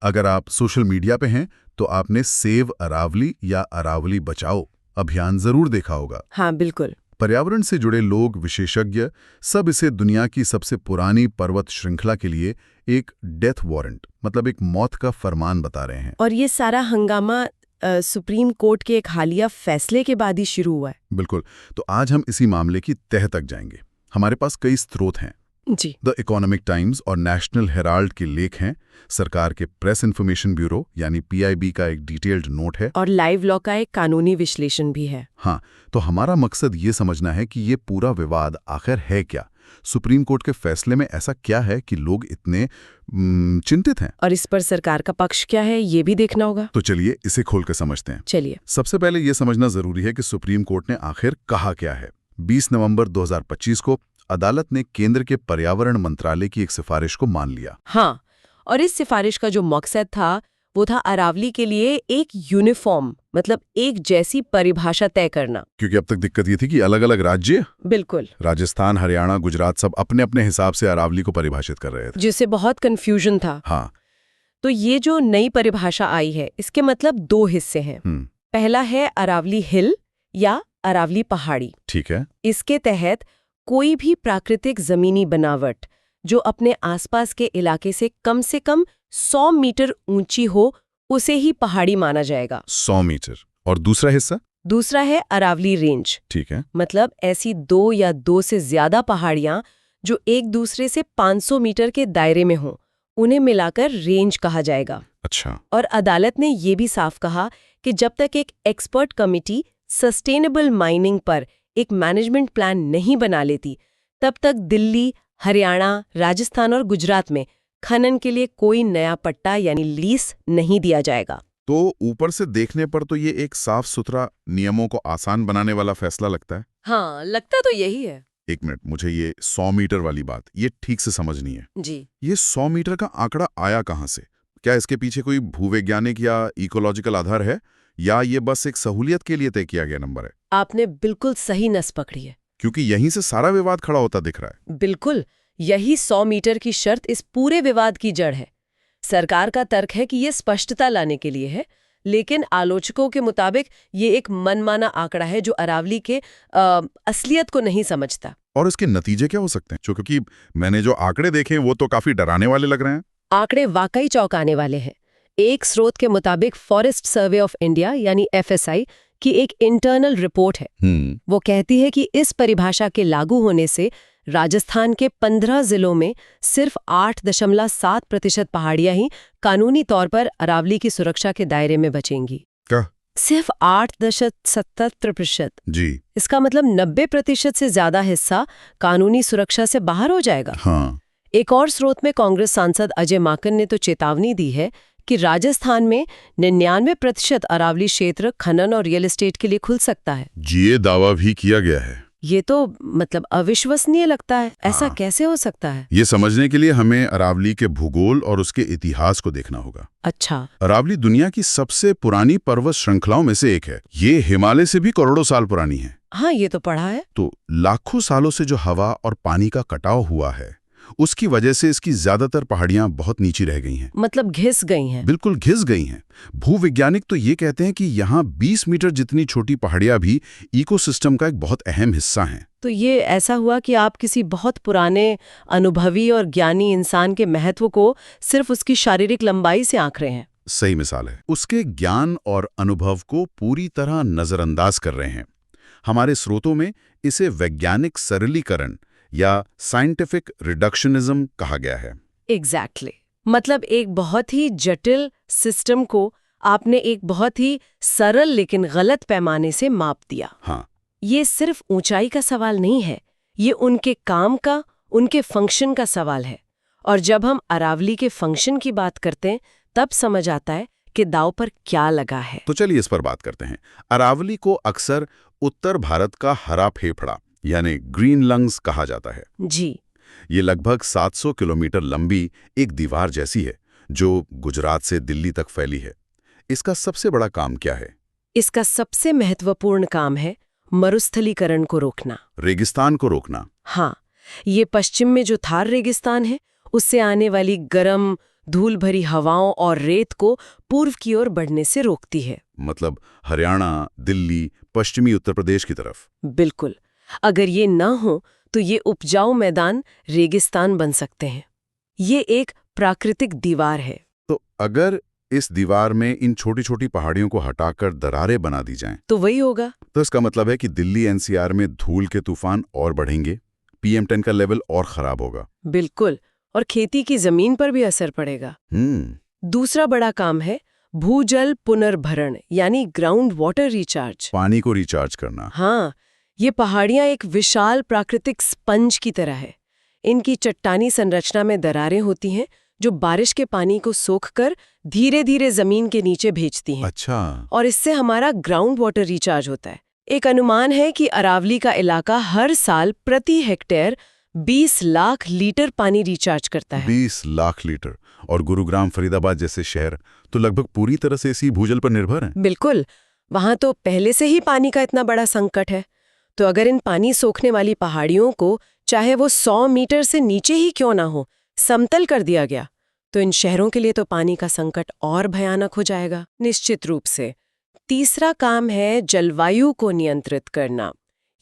अगर आप social media पे हैं तो आपने सेव अरावली या अरावली बचाओ अभियान जरूर देखा होगा। हाँ बिल्कुल। पर्यावरण से जुड़े लोग, विशेषज्ञ सब इसे दुनिया की सबसे पुरानी पर्वत श्रृंखला के लिए एक डेथ वारंट, मतलब एक मौत का फरमान बता रहे हैं। और ये सारा हंगामा सुप्रीम कोर्ट के एक हालिया फैसले के बाद ही शुरू हुआ है। बिल्कुल। तो आज हम इसी मामले की तह तक जाएंगे। हमारे पास कई स्रोत हैं। जी। द इकोनॉमिक टाइम्स और नेशनल हेराल्ड के लेख हैं, सरकार के प्रेस इन्फॉर्मेशन ब्यूरो यानी PIB का एक डिटेल्ड नोट है, और लाइव लॉ का एक कानूनी विश्लेषण भी है। हाँ, तो हमारा मकसद ये समझना है कि ये पूरा विवाद आखिर है क्या। सुप्रीम कोर्ट के फैसले में ऐसा क्या है कि लोग इतने चिंतित हैं, और इस पर सरकार का पक्ष क्या है ये भी देखना होगा। तो चलिए इसे खोल कर समझते हैं। चलिए। सबसे पहले ये समझना जरूरी है कि सुप्रीम कोर्ट ने आखिर कहा क्या है। 20 नवंबर 2025 को अदालत ने केंद्र के पर्यावरण मंत्रालय की एक सिफारिश को मान लिया। हाँ, और इस सिफारिश का जो मकसद था वो था अरावली के लिए एक यूनिफॉर्म, मतलब एक जैसी परिभाषा तय करना। क्योंकि अब तक दिक्कत ये थी कि अलग अलग राज्य, बिल्कुल, राजस्थान, हरियाणा, गुजरात सब अपने अपने हिसाब से अरावली को परिभाषित कर रहे थे, जिससे बहुत कंफ्यूजन था। हाँ। तो ये जो नई परिभाषा आई है इसके मतलब दो हिस्से हैं। पहला है अरावली हिल या अरावली पहाड़ी। ठीक है। इसके तहत कोई भी प्राकृतिक जमीनी बनावट जो अपने आसपास के इलाके से कम 100 मीटर ऊंची हो उसे ही पहाड़ी माना जाएगा। 100 मीटर। और दूसरा हिस्सा? दूसरा है अरावली रेंज। ठीक है। मतलब ऐसी 2 या 2 से ज्यादा पहाड़ियां जो एक दूसरे से 500 मीटर के दायरे में हों, उन्हें मिलाकर रेंज कहा जाएगा। अच्छा। और अदालत ने ये भी साफ कहा कि जब तक एक एक्सपर्ट कमिटी सस्टेनेबल माइनिंग पर एक मैनेजमेंट प्लान नहीं बना लेती, तब तक दिल्ली, हरियाणा, राजस्थान और गुजरात में खनन के लिए कोई नया पट्टा यानी लीज नहीं दिया जाएगा। तो ऊपर से देखने पर तो ये एक साफ सुथरा, नियमों को आसान बनाने वाला फैसला लगता है। हाँ, लगता तो यही है। एक मिनट, मुझे ये 100 मीटर वाली बात ये ठीक से समझनी है। जी। ये 100 मीटर का आंकड़ा आया कहाँ से? क्या इसके पीछे कोई भूवैज्ञानिक या इकोलॉजिकल आधार है, या ये बस एक सहूलियत के लिए तय किया गया नंबर है? आपने बिल्कुल सही नस पकड़ी है, क्योंकि यहीं से सारा विवाद खड़ा होता दिख रहा है। बिल्कुल, यही 100 मीटर की शर्त इस पूरे विवाद की जड़ है। सरकार का तर्क है कि ये स्पष्टता लाने के लिए है, लेकिन आलोचकों के मुताबिक ये एक मनमाना आंकड़ा है जो अरावली के असलियत को नहीं समझता। और इसके नतीजे क्या हो सकते हैं? क्योंकि मैंने जो आंकड़े देखे वो तो काफी डराने वाले लग रहे हैं। आंकड़े वाकई चौंकाने वाले हैं। एक स्रोत के मुताबिक फॉरेस्ट सर्वे ऑफ इंडिया यानी FSI की एक इंटरनल रिपोर्ट है। वो कहती है कि इस परिभाषा के लागू होने से राजस्थान के 15 जिलों में सिर्फ 8.7% पहाड़ियां ही कानूनी तौर पर अरावली की सुरक्षा के दायरे में बचेंगी। क्या? सिर्फ 8.77%। जी। इसका मतलब 90% से ज्यादा हिस्सा कानूनी सुरक्षा से बाहर हो जाएगा। हाँ। एक और स्रोत में कांग्रेस सांसद अजय माकन ने तो चेतावनी दी है कि राजस्थान में 99% अरावली क्षेत्र खनन और रियल एस्टेट के लिए खुल सकता है। जी, ये दावा भी किया गया है। ये तो मतलब अविश्वसनीय लगता है। ऐसा कैसे हो सकता है? ये समझने के लिए हमें अरावली के भूगोल और उसके इतिहास को देखना होगा। अच्छा। अरावली दुनिया की सबसे पुरानी पर्वत श्रृंखलाओं में से एक है। ये हिमालय से भी करोड़ों साल पुरानी है। हाँ, ये तो पढ़ा है। तो लाखों सालों से जो हवा और पानी का कटाव हुआ है, उसकी वजह से इसकी ज्यादातर पहाड़ियां बहुत नीचे रह गई हैं। मतलब घिस गई हैं। बिल्कुल घिस गई हैं। भूवैज्ञानिक तो ये कहते हैं कि यहाँ 20 मीटर जितनी छोटी पहाड़ियां भी इकोसिस्टम का एक बहुत अहम हिस्सा हैं। तो ये ऐसा हुआ कि आप किसी बहुत पुराने, अनुभवी और ज्ञानी इंसान के महत्व को सिर्फ उसकी शारीरिक लंबाई से आंक रहे हैं। सही मिसाल है। उसके ज्ञान और अनुभव को पूरी तरह नजरअंदाज कर रहे हैं। हमारे स्रोतों में इसे वैज्ञानिक सरलीकरण या साइंटिफिक रिडक्शनिज्म कहा गया है। एग्जैक्टली। मतलब एक बहुत ही जटिल सिस्टम को आपने एक बहुत ही सरल लेकिन गलत पैमाने से माप दिया। हाँ। ये सिर्फ ऊंचाई का सवाल नहीं है, ये उनके काम का, उनके फंक्शन का सवाल है। और जब हम अरावली के फंक्शन की बात करते हैं तब समझ आता है कि दांव पर क्या लगा है। तो चलिए इस पर बात करते हैं। अरावली को अक्सर उत्तर भारत का हरा फेफड़ा यानी ग्रीन लंग्स कहा जाता है। जी। ये लगभग 700 किलोमीटर लंबी एक दीवार जैसी है जो गुजरात से दिल्ली तक फैली है। इसका सबसे बड़ा काम क्या है? इसका सबसे महत्वपूर्ण काम है मरुस्थलीकरण को रोकना, रेगिस्तान को रोकना। हाँ, ये पश्चिम में जो थार रेगिस्तान है उससे आने वाली गर्म, धूल भरी हवाओं और रेत को पूर्व की ओर बढ़ने से रोकती है। मतलब हरियाणा, दिल्ली, पश्चिमी उत्तर प्रदेश की तरफ। बिल्कुल। अगर ये न हो तो ये उपजाऊ मैदान रेगिस्तान बन सकते हैं। ये एक प्राकृतिक दीवार है। तो अगर इस दीवार में इन छोटी छोटी पहाड़ियों को हटाकर दरारें बना दी जाएं, तो वही होगा। तो इसका मतलब है कि दिल्ली एनसीआर में धूल के तूफान और बढ़ेंगे, PM10 का लेवल और खराब होगा। बिल्कुल। और खेती की जमीन पर भी असर पड़ेगा। दूसरा बड़ा काम है भूजल पुनर्भरण, यानी ग्राउंड वाटर रिचार्ज। पानी को रिचार्ज करना। हाँ, ये पहाड़ियां एक विशाल प्राकृतिक स्पंज की तरह है। इनकी चट्टानी संरचना में दरारें होती हैं जो बारिश के पानी को सोखकर धीरे धीरे जमीन के नीचे भेजती हैं। अच्छा। और इससे हमारा ग्राउंड वाटर रिचार्ज होता है। एक अनुमान है कि अरावली का इलाका हर साल प्रति हेक्टेयर 20 लाख लीटर पानी रिचार्ज करता है। 20 लाख लीटर। और गुरुग्राम, फरीदाबाद जैसे शहर तो लगभग पूरी तरह से इसी भूजल पर निर्भर हैं। बिल्कुल। वहां तो पहले से ही पानी का इतना बड़ा संकट है। तो अगर इन पानी सोखने वाली पहाड़ियों को, चाहे वो 100 मीटर से नीचे ही क्यों ना हो, समतल कर दिया गया, तो इन शहरों के लिए तो पानी का संकट और भयानक हो जाएगा। निश्चित रूप से। तीसरा काम है जलवायु को नियंत्रित करना।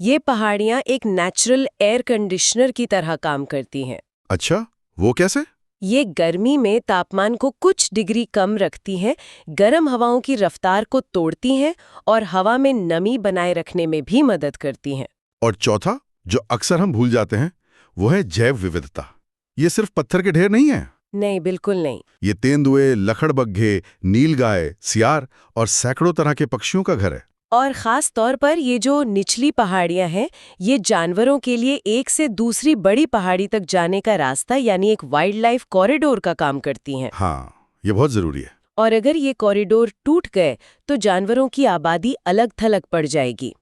ये पहाड़ियां एक नेचुरल एयर कंडीशनर की तरह काम करती हैं। अच्छा, वो कैसे? ये गर्मी में तापमान को कुछ डिग्री कम रखती हैं, गर्म हवाओं की रफ्तार को तोड़ती हैं और हवा में नमी बनाए रखने में भी मदद करती हैं। और चौथा, जो अक्सर हम भूल जाते हैं, वो है जैव विविधता। ये सिर्फ पत्थर के ढेर नहीं है। नहीं, बिल्कुल नहीं। ये तेंदुए, लखड़बग्घे, नीलगाय, सियार और सैकड़ों तरह के पक्षियों का घर है। और खास तौर पर ये जो निचली पहाड़ियां हैं, ये जानवरों के लिए एक से दूसरी बड़ी पहाड़ी तक जाने का रास्ता, यानी एक वाइल्ड लाइफ कॉरिडोर का काम करती हैं। हाँ, ये बहुत जरूरी है। और अगर ये कॉरिडोर टूट गए तो जानवरों की आबादी अलग थलग पड़ जाएगी।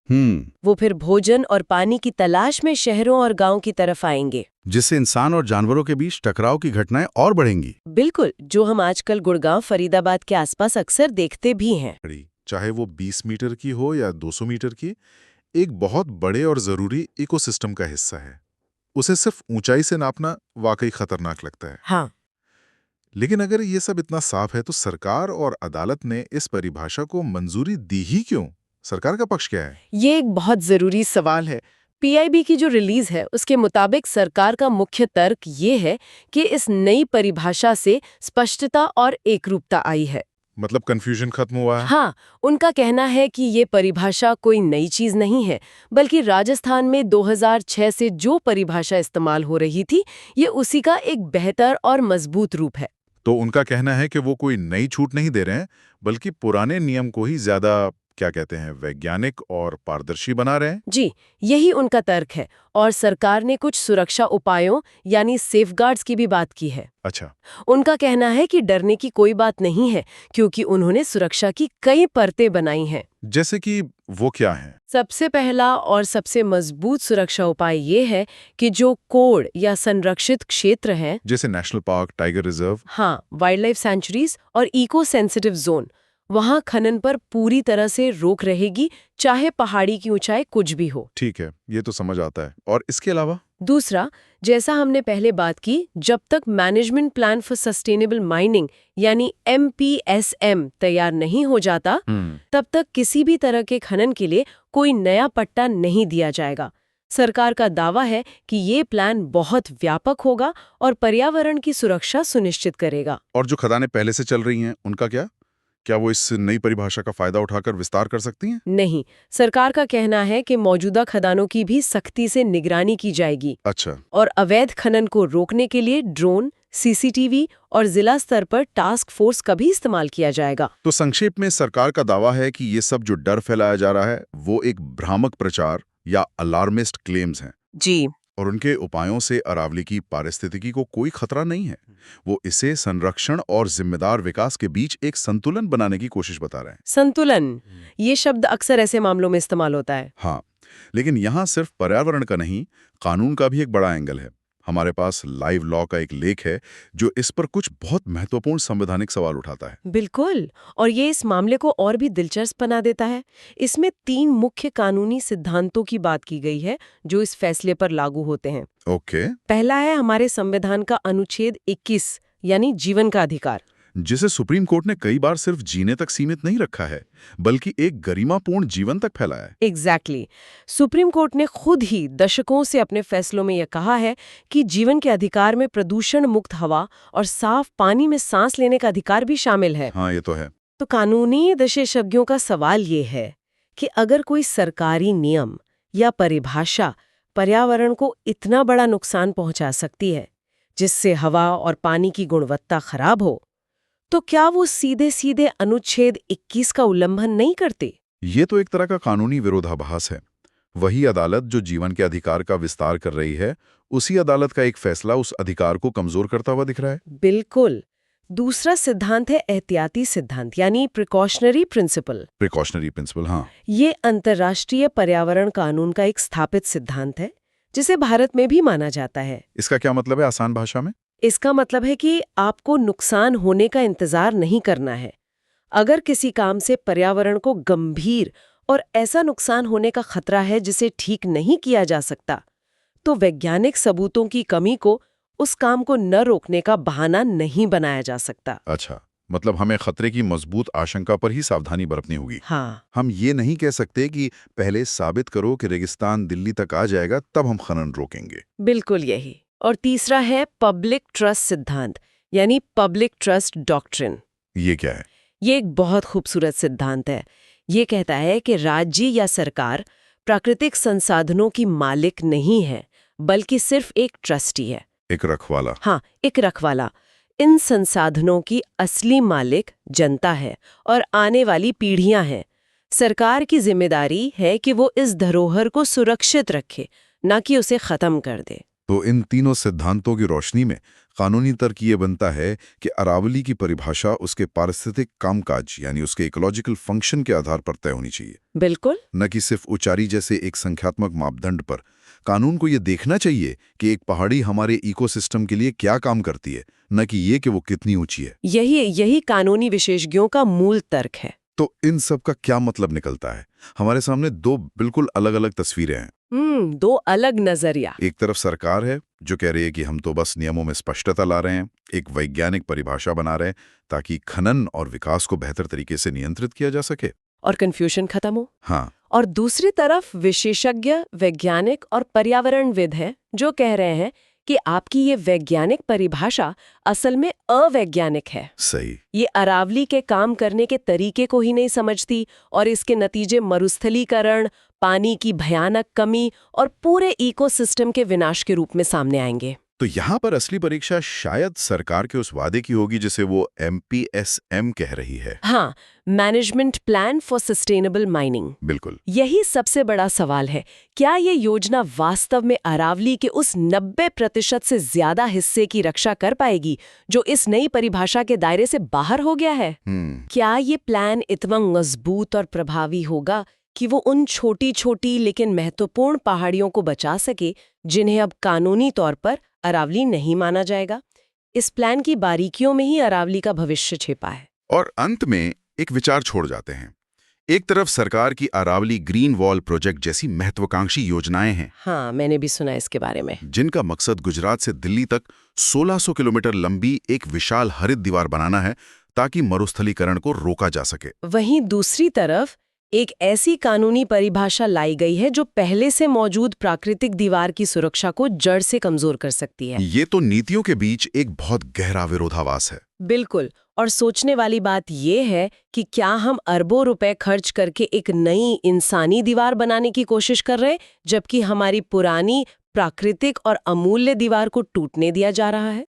वो फिर भोजन और पानी की तलाश में शहरों और गांव की तरफ आएंगे, जिससे इंसान और जानवरों के बीच टकराव की घटनाएं और बढ़ेंगी। बिल्कुल, जो हम आजकल गुड़गांव, फरीदाबाद के आसपास अक्सर देखते भी हैं। चाहे वो 20 मीटर की हो या 200 मीटर की, एक बहुत बड़े और जरूरी इकोसिस्टम का हिस्सा है। उसे सिर्फ ऊंचाई से नापना वाकई खतरनाक लगता है। हाँ। लेकिन अगर ये सब इतना साफ है तो सरकार और अदालत ने इस परिभाषा को मंजूरी दी ही क्यों? सरकार का पक्ष क्या है? ये एक बहुत जरूरी सवाल है। PIB की जो रिलीज है उसके मुताबिक सरकार का मुख्य तर्क ये है कि इस नई परिभाषा से स्पष्टता और एकरूपता आई है। मतलब कंफ्यूजन खत्म हुआ है? हाँ, उनका कहना है कि ये परिभाषा कोई नई चीज नहीं है, बल्कि राजस्थान में 2006 से जो परिभाषा इस्तेमाल हो रही थी, ये उसी का एक बेहतर और मजबूत रूप है। तो उनका कहना है कि वो कोई नई छूट नहीं दे रहे हैं, बल्कि पुराने नियम को ही ज्यादा, क्या कहते हैं, वैज्ञानिक और पारदर्शी बना रहे हैं। जी, यही उनका तर्क है। और सरकार ने कुछ सुरक्षा उपायों यानी सेफगार्ड्स की भी बात की है। अच्छा। उनका कहना है कि डरने की कोई बात नहीं है, क्योंकि उन्होंने सुरक्षा की कई परतें बनाई हैं। जैसे कि वो क्या है? सबसे पहला और सबसे मजबूत सुरक्षा उपाय ये है कि जो कोड या संरक्षित क्षेत्र हैं, जैसे नेशनल पार्क, टाइगर रिजर्व, हाँ, वाइल्ड लाइफ सेंचुरीज और इको सेंसिटिव जोन, वहाँ खनन पर पूरी तरह से रोक रहेगी, चाहे पहाड़ी की ऊंचाई कुछ भी हो। ठीक है, ये तो समझ आता है। और इसके अलावा? दूसरा, जैसा हमने पहले बात की, जब तक management plan for sustainable mining यानी MPSM तैयार नहीं हो जाता, तब तक किसी भी तरह के खनन के लिए कोई नया पट्टा नहीं दिया जाएगा। सरकार का दावा है कि ये प्लान बहुत व्यापक होगा और पर्यावरण की सुरक्षा सुनिश्चित करेगा। और जो खदानें पहले से चल रही हैं, उनका क्या? क्या वो इस नई परिभाषा का फायदा उठाकर विस्तार कर सकती हैं? नहीं, सरकार का कहना है कि मौजूदा खदानों की भी सख्ती से निगरानी की जाएगी। अच्छा। और अवैध खनन को रोकने के लिए ड्रोन, CCTV और जिला स्तर पर टास्क फोर्स का भी इस्तेमाल किया जाएगा। तो संक्षेप में सरकार का दावा है कि ये सब जो डर फैलाया जा रहा है वो एक भ्रामक प्रचार या अलार्मिस्ट क्लेम्स हैं। जी। और उनके उपायों से अरावली की पारिस्थितिकी को कोई खतरा नहीं है। वो इसे संरक्षण और जिम्मेदार विकास के बीच एक संतुलन बनाने की कोशिश बता रहे हैं। संतुलन, ये शब्द अक्सर ऐसे मामलों में इस्तेमाल होता है। हाँ, लेकिन यहाँ सिर्फ पर्यावरण का नहीं, कानून का भी एक बड़ा एंगल है। हमारे पास लाइव लॉ का एक लेख है जो इस पर कुछ बहुत महत्वपूर्ण संवैधानिक सवाल उठाता है। बिल्कुल, और ये इस मामले को और भी दिलचस्प बना देता है। इसमें 3 मुख्य कानूनी सिद्धांतों की बात की गई है जो इस फैसले पर लागू होते हैं। ओके। पहला है हमारे संविधान का अनुच्छेद 21 यानी जीवन का अधिकार। जिसे सुप्रीम कोर्ट ने कई बार सिर्फ जीने तक सीमित नहीं रखा है, बल्कि एक गरिमापूर्ण जीवन तक फैलाया है। एग्जैक्टली। सुप्रीम कोर्ट ने खुद ही दशकों से अपने फैसलों में यह कहा है कि जीवन के अधिकार में प्रदूषण मुक्त हवा और साफ पानी में सांस लेने का अधिकार भी शामिल है। हाँ, ये तो है। तो कानूनी विशेषज्ञों का सवाल ये है कि अगर कोई सरकारी नियम या परिभाषा पर्यावरण को इतना बड़ा नुकसान पहुंचा सकती है, जिससे हवा और पानी की गुणवत्ता खराब हो, तो क्या वो सीधे सीधे अनुच्छेद 21 का उल्लंघन नहीं करते? ये तो एक तरह का कानूनी विरोधाभास है। वही अदालत जो जीवन के अधिकार का विस्तार कर रही है, उसी अदालत का एक फैसला उस अधिकार को कमजोर करता हुआ दिख रहा है। बिल्कुल। दूसरा सिद्धांत है एहतियाती सिद्धांत, यानी प्रिकॉशनरी प्रिंसिपल। प्रिकॉशनरी प्रिंसिपल, हाँ। ये अंतर्राष्ट्रीय पर्यावरण कानून का एक स्थापित सिद्धांत है, जिसे भारत में भी माना जाता है। इसका क्या मतलब है आसान भाषा में? इसका मतलब है कि आपको नुकसान होने का इंतजार नहीं करना है। अगर किसी काम से पर्यावरण को गंभीर और ऐसा नुकसान होने का खतरा है जिसे ठीक नहीं किया जा सकता, तो वैज्ञानिक सबूतों की कमी को उस काम को न रोकने का बहाना नहीं बनाया जा सकता। अच्छा, मतलब हमें खतरे की मजबूत आशंका पर ही सावधानी बरतनी होगी। हाँ, हम ये नहीं कह सकते कि पहले साबित करो कि रेगिस्तान दिल्ली तक आ जाएगा तब हम खनन रोकेंगे। बिल्कुल यही। और तीसरा है पब्लिक ट्रस्ट सिद्धांत, यानी पब्लिक ट्रस्ट डॉक्ट्रिन। ये क्या है? ये एक बहुत खूबसूरत सिद्धांत है। ये कहता है कि राज्य या सरकार प्राकृतिक संसाधनों की मालिक नहीं है, बल्कि सिर्फ एक ट्रस्टी है। एक रखवाला। हाँ, एक रखवाला। इन संसाधनों की असली मालिक जनता है और आने वाली पीढ़ियां हैं। सरकार की जिम्मेदारी है कि वो इस धरोहर को सुरक्षित रखे, न कि उसे खत्म कर दे। तो इन तीनों सिद्धांतों की रोशनी में कानूनी तर्क ये बनता है कि अरावली की परिभाषा उसके पारिस्थितिक कामकाज यानी उसके इकोलॉजिकल फंक्शन के आधार पर तय होनी चाहिए, बिल्कुल। न कि सिर्फ ऊंचाई जैसे एक संख्यात्मक मापदंड पर। कानून को ये देखना चाहिए कि एक पहाड़ी हमारे इकोसिस्टम के लिए क्या काम करती है, न कि ये कि वो कितनी ऊंची है। यही कानूनी विशेषज्ञों का मूल तर्क है। तो इन सब का क्या मतलब निकलता है? हमारे सामने दो बिल्कुल अलग अलग तस्वीरें हैं। दो अलग नजरिया। एक तरफ सरकार है जो कह रही है कि हम तो बस नियमों में स्पष्टता ला रहे हैं, एक वैज्ञानिक परिभाषा बना रहे हैं ताकि खनन और विकास को बेहतर तरीके से नियंत्रित किया जा सके और कंफ्यूजन खत्म हो। हाँ। और दूसरी तरफ विशेषज्ञ, वैज्ञानिक और पर्यावरणविद हैं जो कह रहे हैं कि आपकी ये वैज्ञानिक परिभाषा असल में अवैज्ञानिक है। सही। ये अरावली के काम करने के तरीके को ही नहीं समझती और इसके नतीजे मरुस्थलीकरण, पानी की भयानक कमी और पूरे इकोसिस्टम के विनाश के रूप में सामने आएंगे। तो यहाँ पर असली परीक्षा शायद सरकार के उस वादे की होगी जिसे वो MPSM कह रही है। हाँ, management plan for sustainable mining. बिल्कुल। यही सबसे बड़ा सवाल है। क्या ये योजना वास्तव में अरावली के उस 90% से ज्यादा हिस्से की रक्षा कर पाएगी जो इस नई परिभाषा के दायरे से बाहर हो गया है? क्या ये प्लान इतना मजबूत और प्रभावी होगा कि वो उन छोटी छोटी लेकिन महत्वपूर्ण पहाड़ियों को बचा सके जिन्हें अब कानूनी तौर पर अरावली नहीं माना जाएगा? इस प्लान की बारीकियों में ही अरावली का भविष्य छिपा है। और अंत में एक विचार छोड़ जाते हैं। एक तरफ सरकार की अरावली ग्रीन वॉल प्रोजेक्ट जैसी महत्वाकांक्षी योजनाएं हैं। हाँ, मैंने भी सुना इसके बारे में। जिनका मकसद गुजरात से दिल्ली तक 1600 किलोमीटर लंबी एक विशाल हरित दीवार बनाना है ताकि मरुस्थलीकरण को रोका जा सके। वहीं दूसरी तरफ एक ऐसी कानूनी परिभाषा लाई गई है जो पहले से मौजूद प्राकृतिक दीवार की सुरक्षा को जड़ से कमजोर कर सकती है। ये तो नीतियों के बीच एक बहुत गहरा विरोधाभास है। बिल्कुल। और सोचने वाली बात यह है कि क्या हम अरबों रुपए खर्च करके एक नई इंसानी दीवार बनाने की कोशिश कर रहे हैं, जबकि हमारी पुरानी प्राकृतिक और अमूल्य दीवार को टूटने दिया जा रहा है?